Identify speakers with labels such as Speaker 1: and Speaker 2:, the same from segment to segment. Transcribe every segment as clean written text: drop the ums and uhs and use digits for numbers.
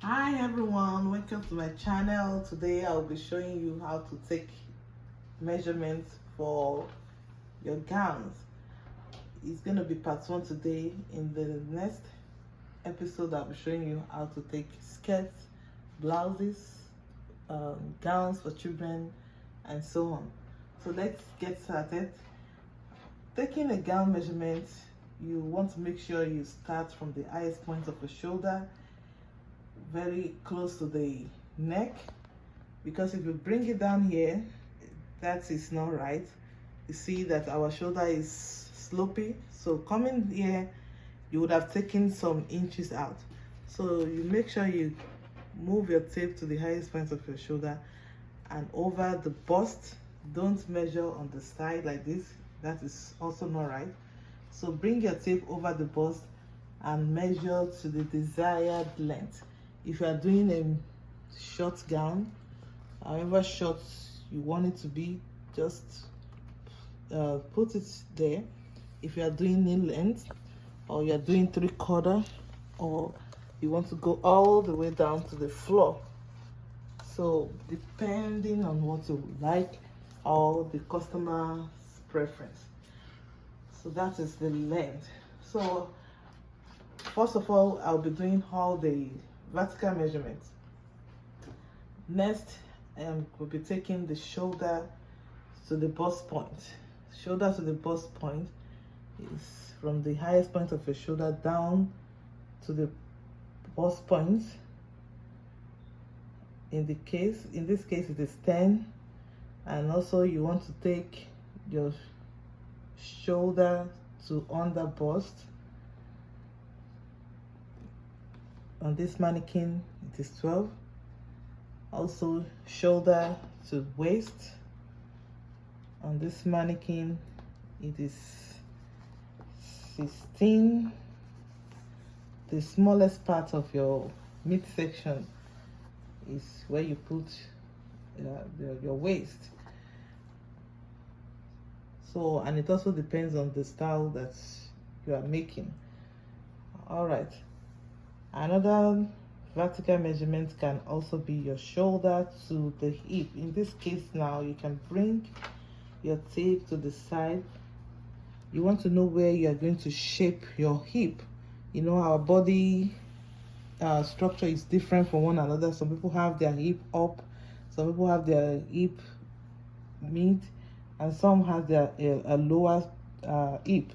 Speaker 1: Hi everyone, welcome to my channel. Today I'll be showing you how to take measurements for your gowns. It's going to be part 1 today. In the next episode I'll be showing you how to take skirts, blouses, gowns for children and so on. So let's get started. Taking a gown measurement, you want to make sure you start from the highest point of the shoulder very close to the neck, because if you bring it down here, that is not right. You see that our shoulder is slopey, so coming here you would have taken some inches out. So you make sure you move your tape to the highest point of your shoulder and over the bust. Don't measure on the side like this, that is also not right. So bring your tape over the bust and measure to the desired length. If you are doing a short gown, however short you want it to be, just put it there. If you are doing knee length, or you are doing 3/4, or you want to go all the way down to the floor, so depending on what you like or the customer's preference. So that is the length. So first of all, I'll be doing all the vertical measurements. Next, we'll be taking the shoulder to the bust point. Shoulder to the bust point is from the highest point of your shoulder down to the bust point. In this case it is 10, and also you want to take your shoulder to under bust. On this mannequin it is 12. Also shoulder to waist. On this mannequin it is 16. The smallest part of your midsection is where you put your waist. So, and it also depends on the style that you are making. All right. Another vertical measurement can also be your shoulder to the hip. In this case now, you can bring your tape to the side. You want to know where you are going to shape your hip. You know, our body structure is different from one another. Some people have their hip up, some people have their hip mid, and some have their a lower hip.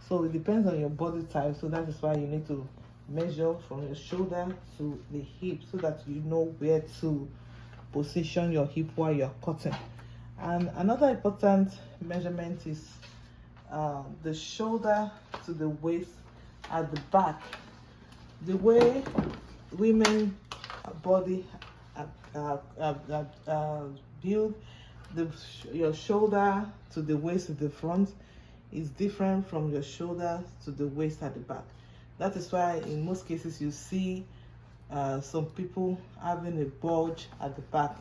Speaker 1: So it depends on your body type. So that is why you need to measure from your shoulder to the hip, so that you know where to position your hip while you're cutting. And another important measurement is the shoulder to the waist at the back. The way women body build, your shoulder to the waist at the front is different from your shoulder to the waist at the back. That is why in most cases you see some people having a bulge at the back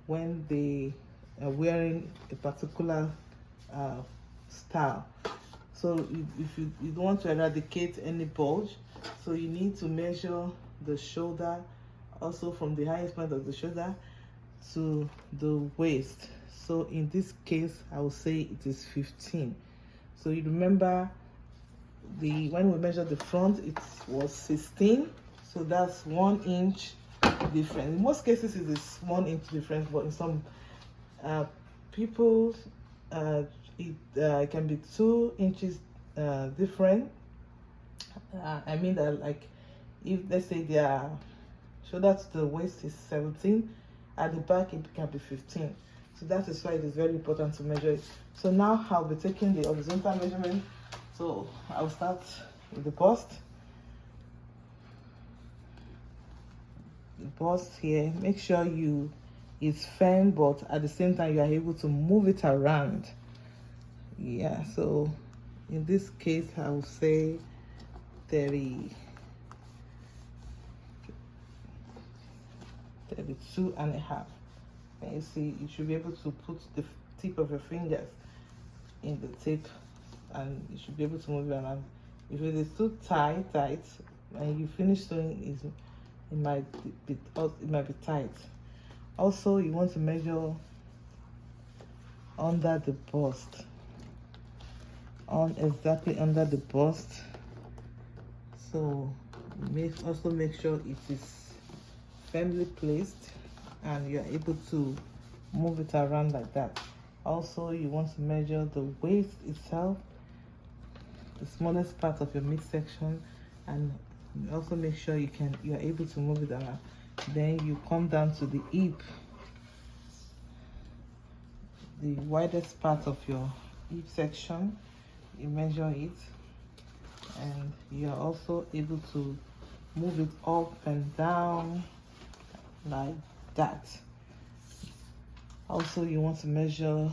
Speaker 1: when they are wearing a particular style. So if you don't want to eradicate any bulge, so you need to measure the shoulder also from the highest point of the shoulder to the waist. So in this case I will say it is 15. So you remember when we measured the front, it was 16, so that's 1 inch difference. In most cases it is 1 inch difference, but in some people it can be 2 inches different. I mean that, like, if let's say their shoulder to the waist is 17, at the back it can be 15. So that is why it is very important to measure it. So now I'll be taking the horizontal measurement. So I'll start with the bust. The bust here, make sure it's firm, but at the same time you are able to move it around. Yeah, so in this case I will say 32 and a half. And you see, you should be able to put the tip of your fingers in the tape and you should be able to move it around. If it is too tight and you finish sewing, it might be tight. Also, you want to measure under the bust, exactly under the bust. So also make sure it is firmly placed and you're able to move it around like that. Also, you want to measure the waist itself, the smallest part of your midsection, and also make sure you're able to move it around. Then you come down to the hip, the widest part of your hip section. You measure it, and you're also able to move it up and down like that. Also, you want to measure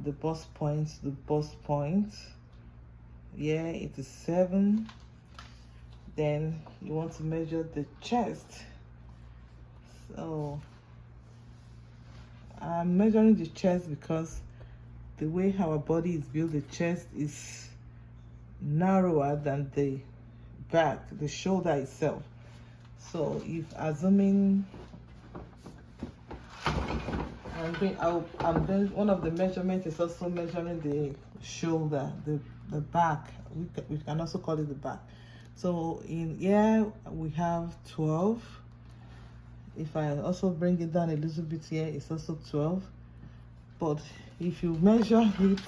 Speaker 1: the bust point. Yeah, it is 7. Then you want to measure the chest. So I'm measuring the chest because the way our body is built, the chest is narrower than the back, the shoulder itself. So if assuming I'm doing one of the measurements is also measuring the shoulder, the back. We can also call it the back. So in here we have 12. If I also bring it down a little bit here, it's also 12. But if you measure it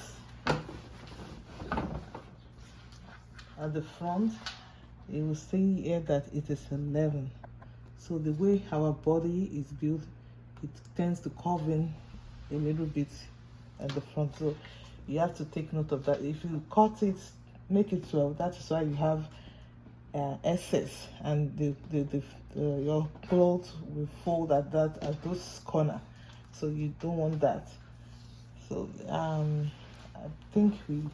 Speaker 1: at the front, you will see here that it is 11. So the way our body is built, it tends to curve in a little bit at the front. So you have to take note of that. If you cut it, make it 12. That is why you have excess, and your clothes will fold at those corner. So you don't want that. So I think we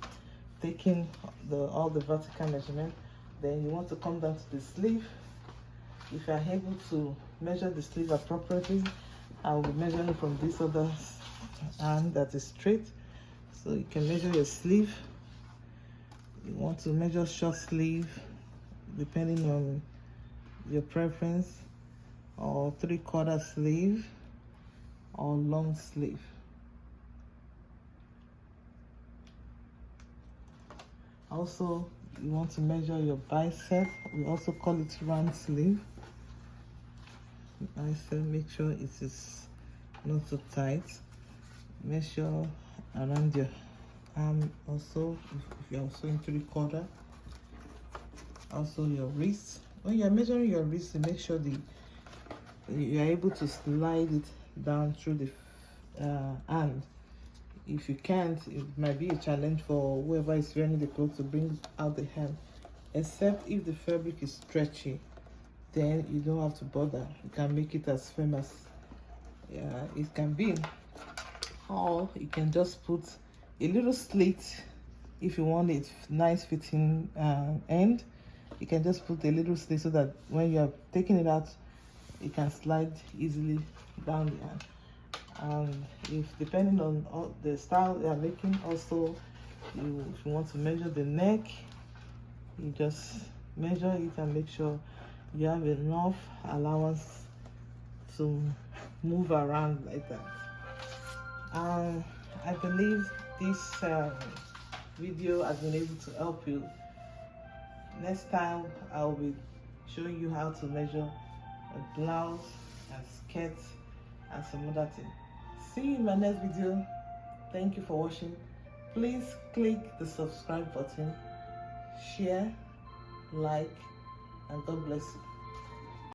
Speaker 1: taking all the vertical measurement. Then you want to come down to the sleeve. If you are able to measure the sleeve appropriately, I will be measuring from this other hand that is straight. So you can measure your sleeve. You want to measure short sleeve depending on your preference, or 3/4 sleeve, or long sleeve. Also, you want to measure your bicep. We also call it round sleeve. Bicep, make sure it is not so tight. Measure around your arm also, if you're also in 3/4. Also your wrist. When you're measuring your wrist, to make sure you're able to slide it down through the hand. If you can't, it might be a challenge for whoever is wearing the clothes to bring out the hand, except if the fabric is stretchy, then you don't have to bother. You can make it as firm as it can be, or you can just put a little slit. If you want it nice fitting end, you can just put a little slit so that when you're taking it out, it can slide easily down the hand. And if depending on the style you are making, also if you want to measure the neck, you just measure it and make sure you have enough allowance to move around like that. I believe this video has been able to help you. Next time I'll be showing you how to measure a blouse, a skirt, and some other things. See you in my next video. Thank you for watching. Please click the subscribe button, share, like, and God bless you.